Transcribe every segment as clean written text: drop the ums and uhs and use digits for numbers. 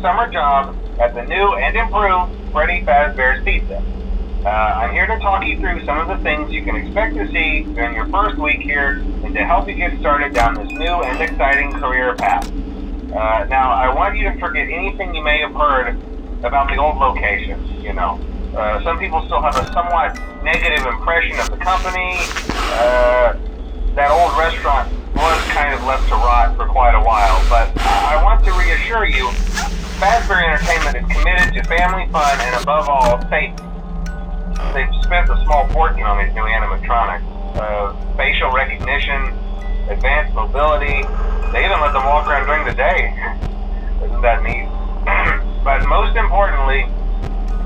summer job at the new and improved Freddy Fazbear's Pizza. I'm here to talk you through some of the things you can expect to see during your first week here and to help you get started down this new and exciting career path. Now, I want you to forget anything you may have heard about the old location, some people still have a somewhat negative impression of the company. That old restaurant was kind of left to rot for quite a while, but I want to reassure you, Fazbear Entertainment is committed to family fun and above all, safety. They've spent a small fortune on these new animatronics. Facial recognition, advanced mobility, they even let them walk around during the day. Isn't that neat? But most importantly,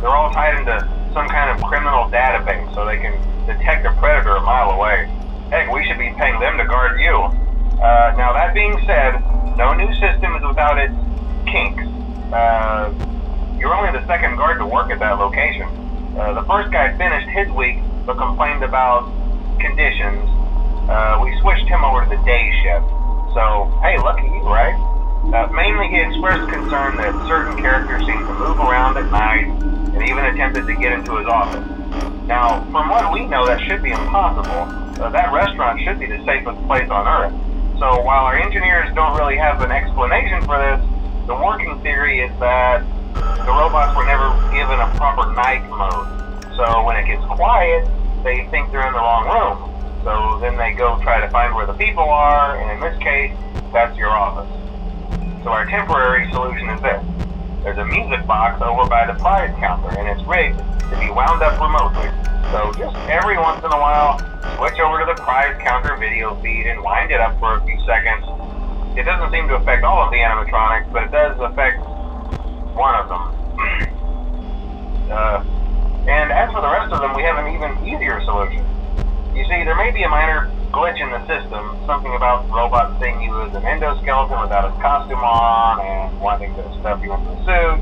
they're all tied into some kind of criminal database so they can detect a predator a mile away. Heck, we should be paying them to guard you. Now that being said, no new system is without its kinks. You're only the second guard to work at that location. The first guy finished his week but complained about conditions. We switched him over to the day shift. So, hey, lucky you, right? Mainly he expressed concern that certain characters seemed to move around at night and even attempted to get into his office. Now, from what we know, that should be impossible. That restaurant should be the safest place on Earth. So while our engineers don't really have an explanation for this, the working theory is that the robots were never given a proper night mode. So when it gets quiet, they think they're in the wrong room. So then they go try to find where the people are, and in this case, that's your office. So our temporary solution is this. There's a music box over by the prize counter, and it's rigged to be wound up remotely. So just every once in a while, switch over to the prize counter video feed and wind it up for a few seconds. It doesn't seem to affect all of the animatronics, but it does affect one of them. And as for the rest of them, we have an even easier solution. You see, there may be a minor glitch in the system, something about robots seeing you as an endoskeleton without his costume on and wanting to stuff you into a suit.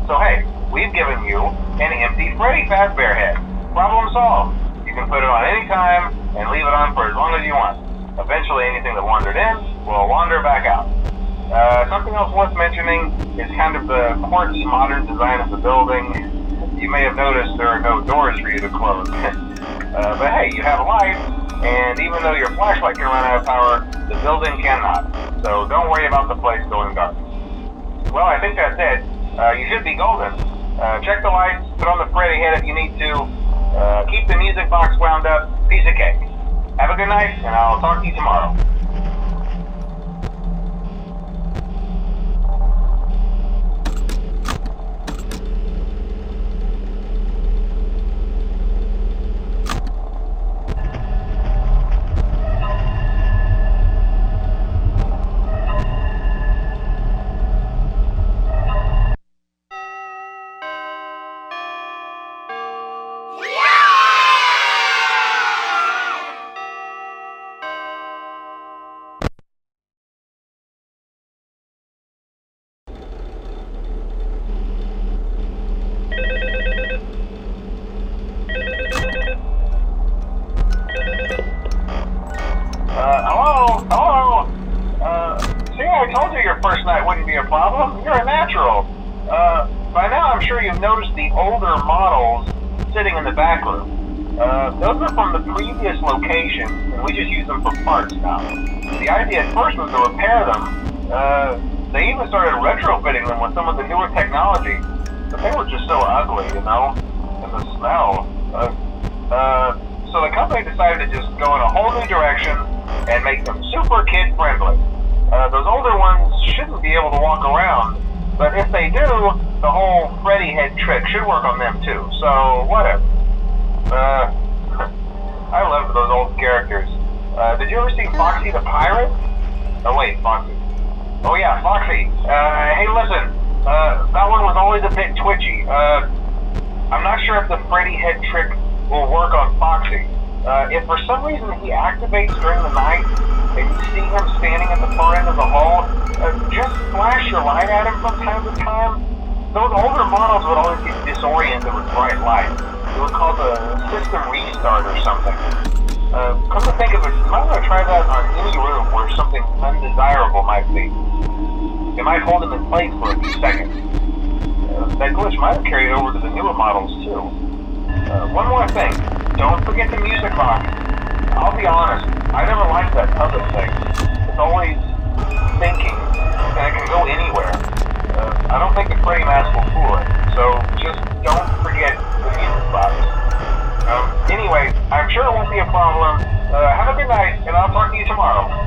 So hey, we've given you an empty Freddy Fazbear head. Problem solved. You can put it on any time and leave it on for as long as you want. Eventually anything that wandered in will wander back out. Something else worth mentioning is kind of the quirky modern design of the building. You may have noticed there are no doors for you to close. But hey, you have a light, and even though your flashlight can run out of power, the building cannot. So don't worry about the place going dark. Well, I think that's it. You should be golden. Check the lights, put on the Freddy head if you need to. Keep the music box wound up. Piece of cake. Have a good night, and I'll talk to you tomorrow. I told you your first night wouldn't be a problem. You're a natural. By now I'm sure you've noticed the older models sitting in the back room. Those are from the previous location, and we just use them for parts now. The idea at first was to repair them. They even started retrofitting them with some of the newer technology, but they were just so ugly, and the smell. So the company decided to just go in a whole new direction and make them super kid-friendly. Those older ones shouldn't be able to walk around, but if they do, the whole Freddy head trick should work on them too, so whatever. I loved those old characters. Did you ever see Foxy the Pirate? Oh wait, Foxy. Oh yeah, Foxy. Hey listen, that one was always a bit twitchy. I'm not sure if the Freddy head trick will work on Foxy. If for some reason he activates during the night, and you see him standing at the far end of the hall, just flash your light at him from time to time. Those older models would always get disoriented with bright light. It would cause a system restart or something. Come to think of it, you might want to try that on any room where something undesirable might be. It might hold him in place for a few seconds. that glitch might have carried over to the newer models too. One more thing, don't forget the music box. I'll be honest, I never liked that puppet thing. It's always thinking, and it can go anywhere. I don't think the Freddy mask will fool it, so just don't forget the music box. Anyway, I'm sure it won't be a problem. Have a good night, and I'll talk to you tomorrow.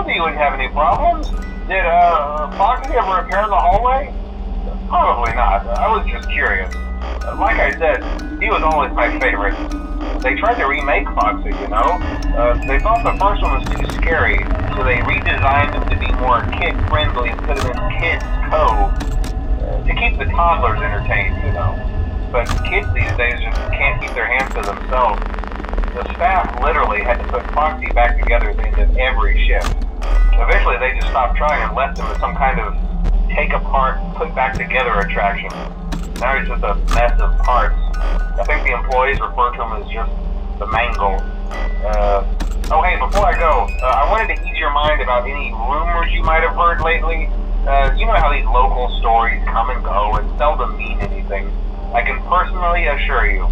You wouldn't have any problems. Did Foxy ever appear in the hallway? Probably not. I was just curious. Like I said, he was always my favorite. They tried to remake Foxy, you know? They thought the first one was too scary, so they redesigned him to be more kid-friendly and put him in Kids Cove to keep the toddlers entertained, you know? But kids these days just can't keep their hands to themselves. The staff literally had to put Foxy back together at the end of every shift. Eventually they just stopped trying and left him as some kind of take-apart, put-back-together attraction. Now he's just a mess of parts. I think the employees refer to him as just the mangle. Oh hey, before I go, I wanted to ease your mind about any rumors you might have heard lately. You know how these local stories come and go and seldom mean anything. I can personally assure you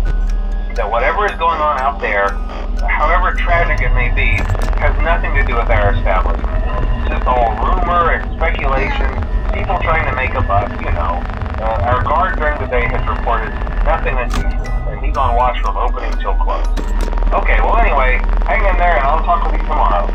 that whatever is going on out there, however tragic it may be, has nothing to do with our establishment. It's just all rumor and speculation, people trying to make a buck, you know. Our guard during the day has reported nothing unusual, and he's on watch from opening till close. Okay, well anyway, hang in there and I'll talk with you tomorrow.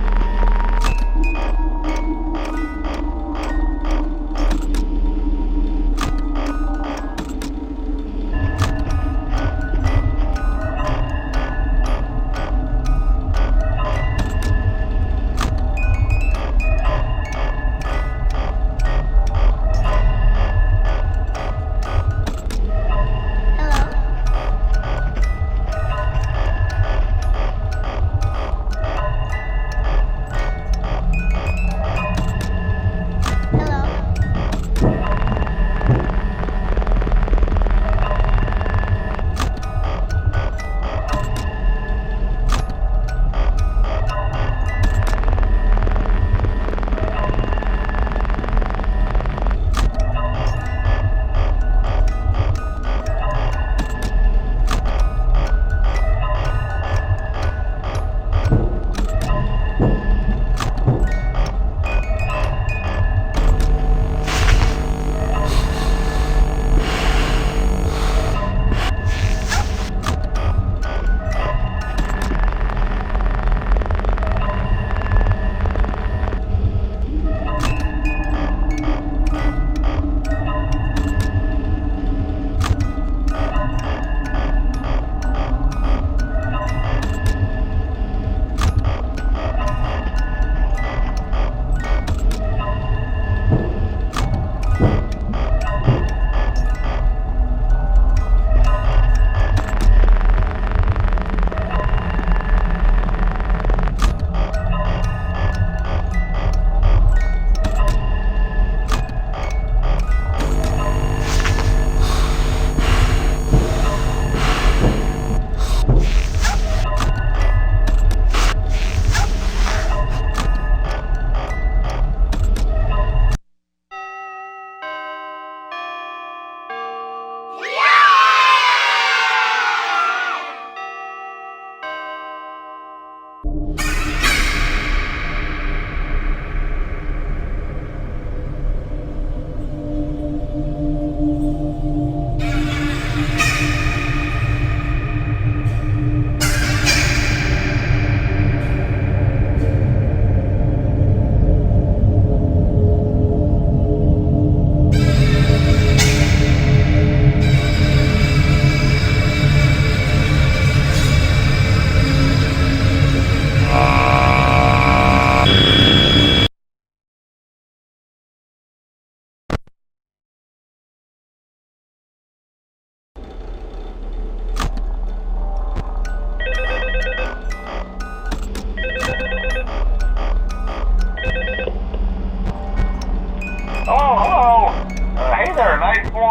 Night 4.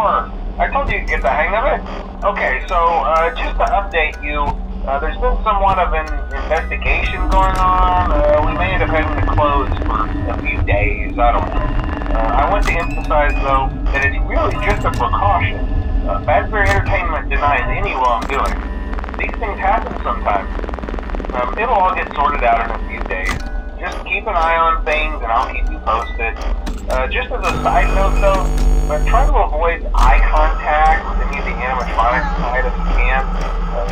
I told you to get the hang of it. Okay, so just to update you, there's been somewhat of an investigation going on. We may end up having to close for a few days. I don't know. I want to emphasize, though, that it's really just a precaution. Fazbear Entertainment denies any wrongdoing. These things happen sometimes. It'll all get sorted out in a few days. Just keep an eye on things and I'll keep you posted. Just as a side note though, try to avoid eye contact with any of the animatronic side if you can.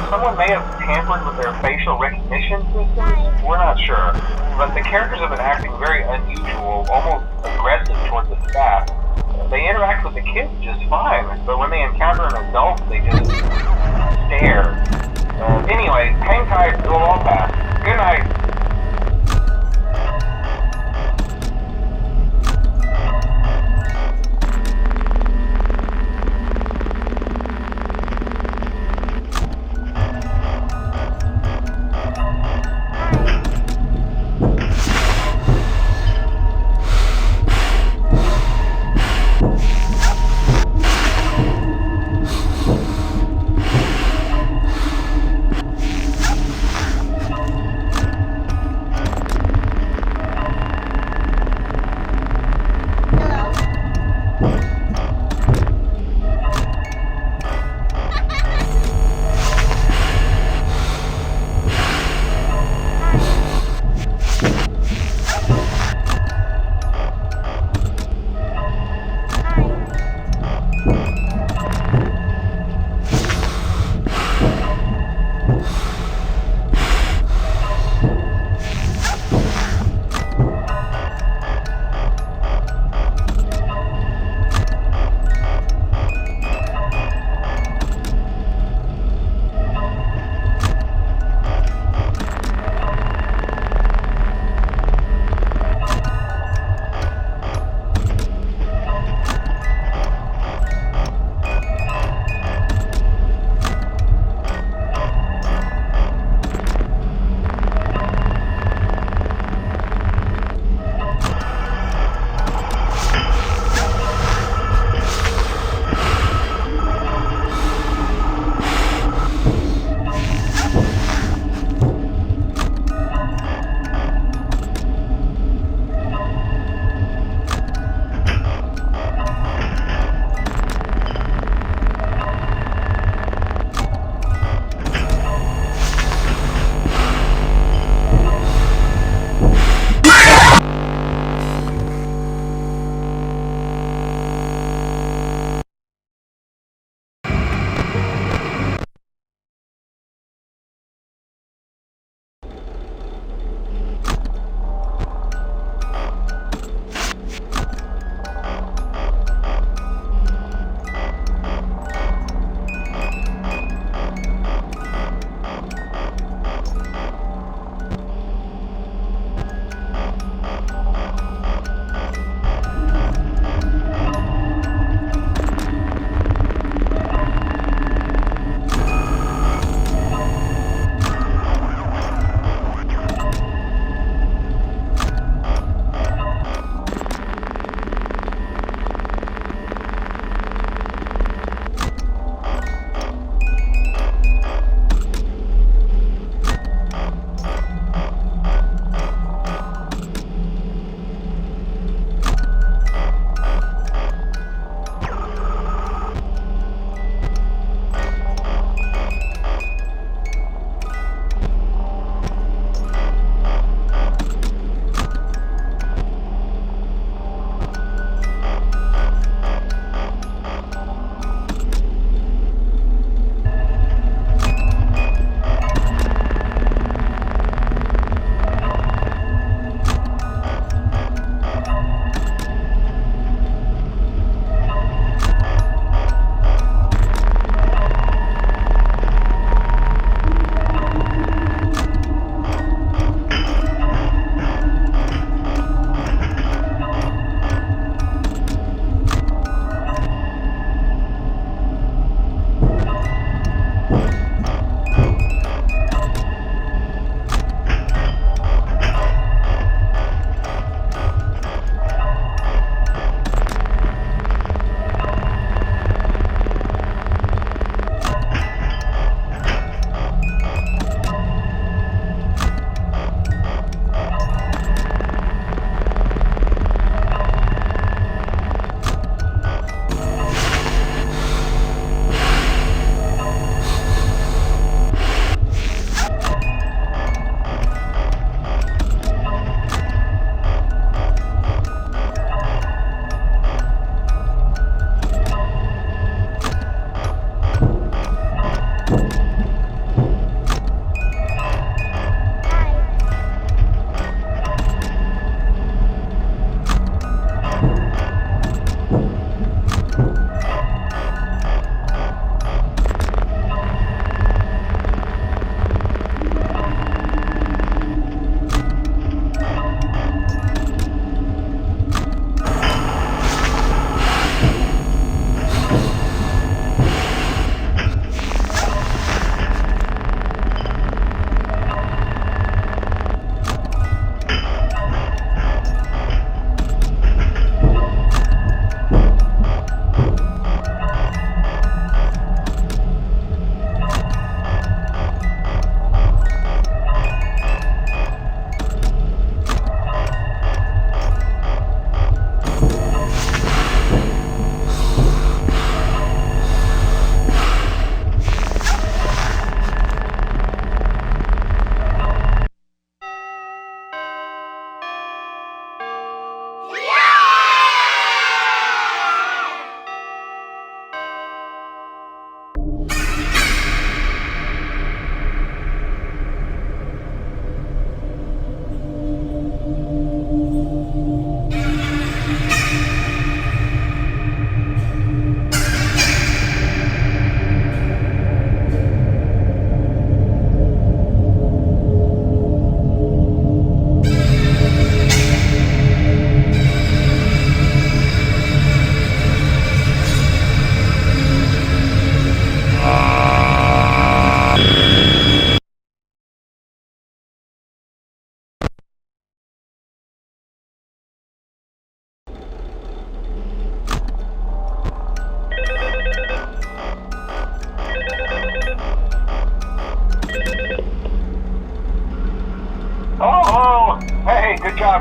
Someone may have tampered with their facial recognition systems. We're not sure. But the characters have been acting very unusual, almost aggressive towards the staff. They interact with the kids just fine, but when they encounter an adult, they just stare. Anyway, hang tight, it'll all pass. Good night.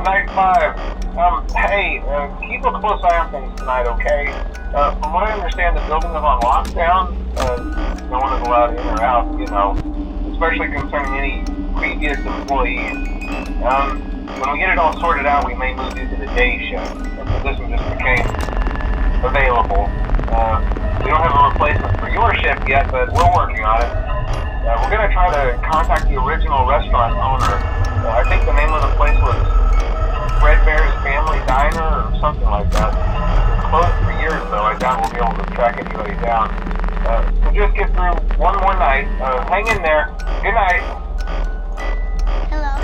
night 5. Hey, keep a close eye on things tonight, okay? From what I understand, the building is on lockdown. No one is allowed in or out, especially concerning any previous employees. When we get it all sorted out, we may move you to the day shift. The position just became available. We don't have a replacement for your shift yet, but we're working on it. We're going to try to contact the original restaurant owner. I think the name of the place was Fredbear's Family Diner or something like that. It's closed for years, though. I doubt we'll be able to track anybody down. So just get through one more night. Hang in there. Good night. Hello.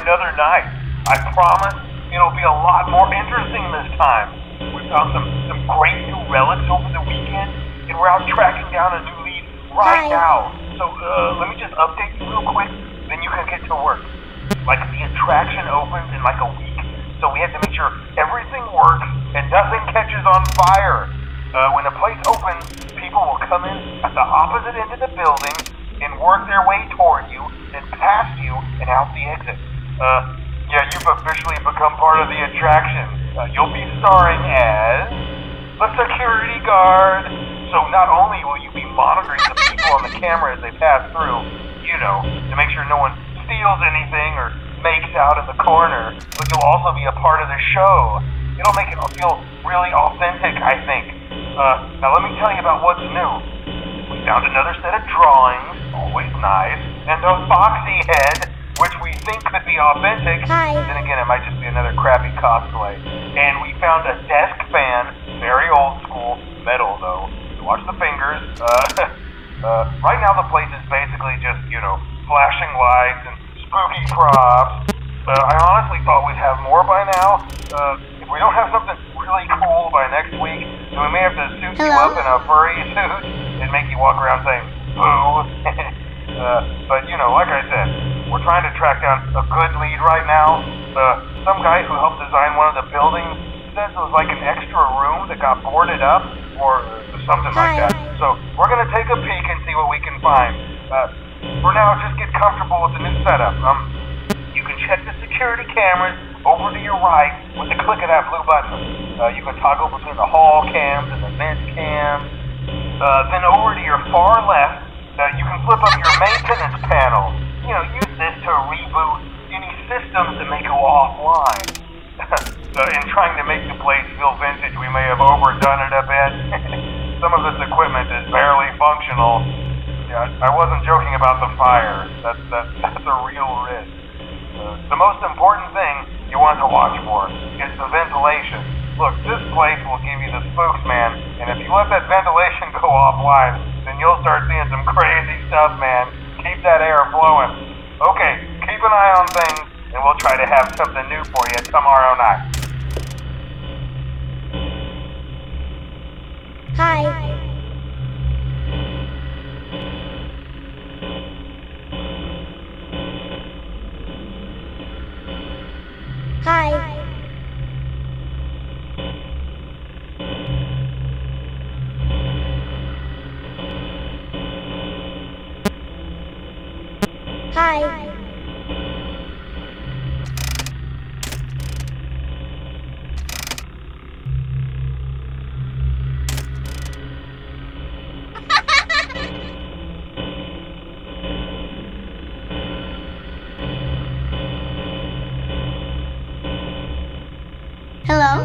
Another night. I promise it'll be a lot more interesting this time. We found some great new relics over the weekend, and we're out tracking down a new lead right now. So let me just update you real quick, then you can get to work. Like, the attraction opens in like a week, so we have to make sure everything works and nothing catches on fire. When the place opens, people will come in at the opposite end of the building and work their way toward you, then past you and out the exit. Yeah, you've officially become part of the attraction. You'll be starring as the security guard. So not only will you be monitoring the people on the camera as they pass through, to make sure no one steals anything or makes out in the corner, but you'll also be a part of the show. It'll make it feel really authentic, I think. Now let me tell you about what's new. We found another set of drawings, always nice, and a foxy head, which we think could be authentic. Hi. Then again, it might just be another crappy cosplay. And we found a desk fan, very old school, metal though. So watch the fingers. Right now the place is basically just, flashing lights and spooky props. I honestly thought we'd have more by now. If we don't have something really cool by next week, then we may have to suit you up in a furry suit and make you walk around saying, boo. But, like I said, we're trying to track down a good lead right now. Some guy who helped design one of the buildings says it was like an extra room that got boarded up or something like that. So we're going to take a peek and see what we can find. For now, just get comfortable with the new setup. You can check the security cameras over to your right with the click of that blue button. You can toggle between the hall cams and the vent cams. Then over to your far left, you can flip up your maintenance panel. Use this to reboot any systems that may go offline. In trying to make the place feel vintage, we may have overdone it a bit. Some of this equipment is barely functional. Yeah, I wasn't joking about the fire. That's a real risk. The most important thing you want to watch for is the ventilation. Look, this place will give you the spooks, man, and if you let that ventilation go offline, then you'll start seeing some crazy stuff, man. Keep that air flowing. Okay, keep an eye on things, and we'll try to have something new for you tomorrow night. Hi. Hi. Hi. Hello?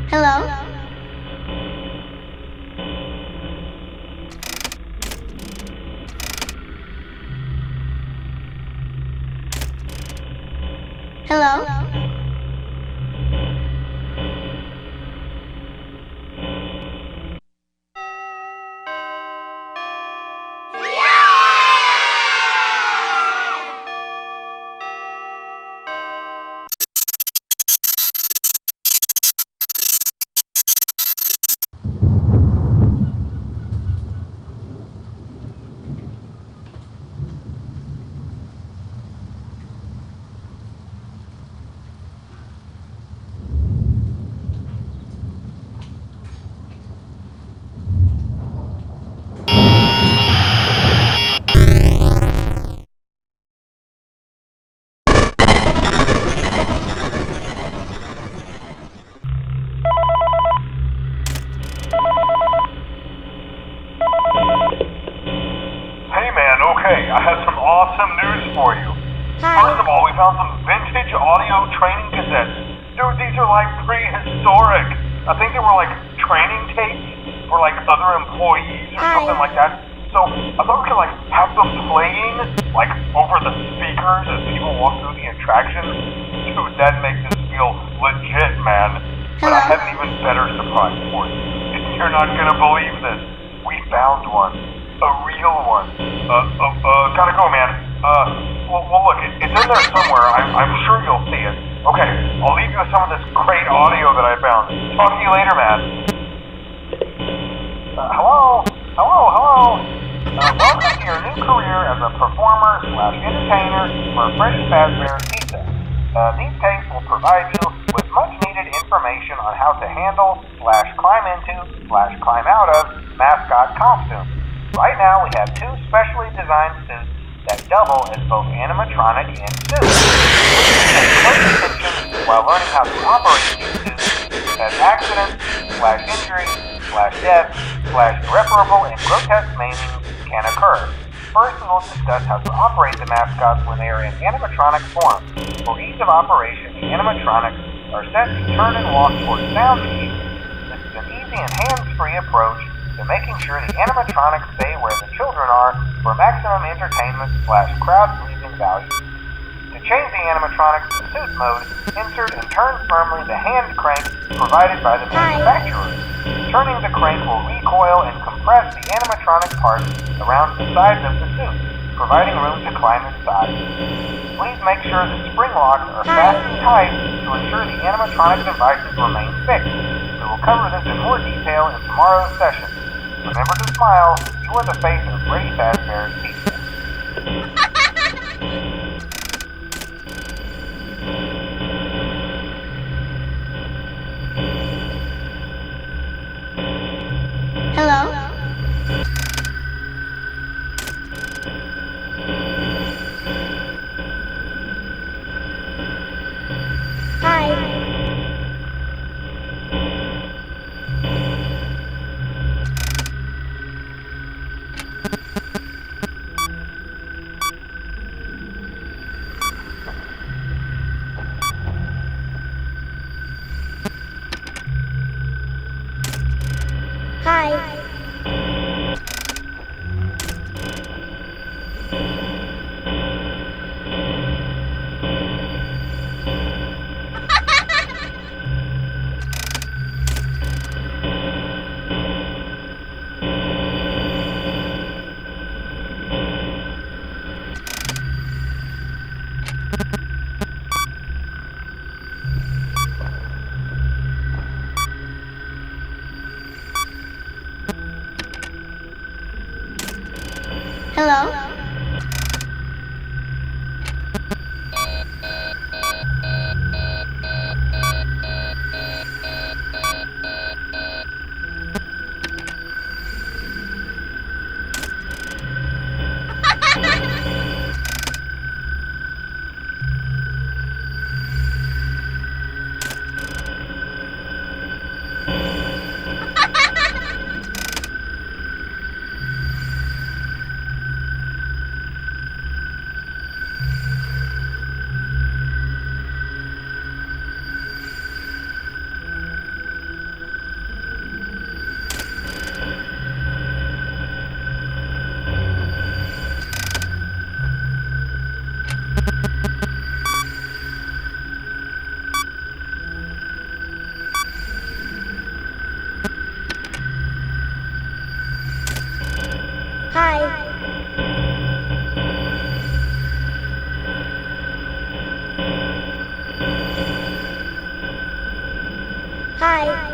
Hello? Hello? I have some awesome news for you. Hi. First of all, we found some vintage audio training cassettes. Dude, these are like prehistoric. I think they were like training tapes for like other employees or something like that. So I thought we could like have them playing like over the speakers as people walk through the attraction. Dude, that makes us feel legit, man. But I have an even better surprise for you. You're not gonna believe this. We found one. A real one. Gotta go, man. Well, look, it's in there somewhere. I'm sure you'll see it. Okay, I'll leave you with some of this great audio that I found. Talk to you later, man. Hello? Welcome to your new career as a performer/entertainer for Freddy Fazbear's Pizza. These tapes will provide you with much-needed information on how to handle/climb into/climb out of mascot costumes. Right now, we have two specially designed suits that double as both animatronic and suit. Pay close attention while learning how to operate these suits, as accidents/injury/death/irreparable and grotesque maiming can occur. First, we will discuss how to operate the mascots when they are in animatronic form. For ease of operation, the animatronics are set to turn and walk towards sound cues. This is an easy and hands-free approach to making sure the animatronics stay where the children are for maximum entertainment/crowd-pleasing value. To change the animatronics to suit mode, insert and turn firmly the hand crank provided by the manufacturer. Turning the crank will recoil and compress the animatronic parts around the sides of the suit, providing room to climb inside. Please make sure the spring locks are fast and tight to ensure the animatronic devices remain fixed. We will cover this in more detail in tomorrow's session. Remember to smile. You are the face of Freddy Fazbear's Pizza. Hello? Hi. Hi.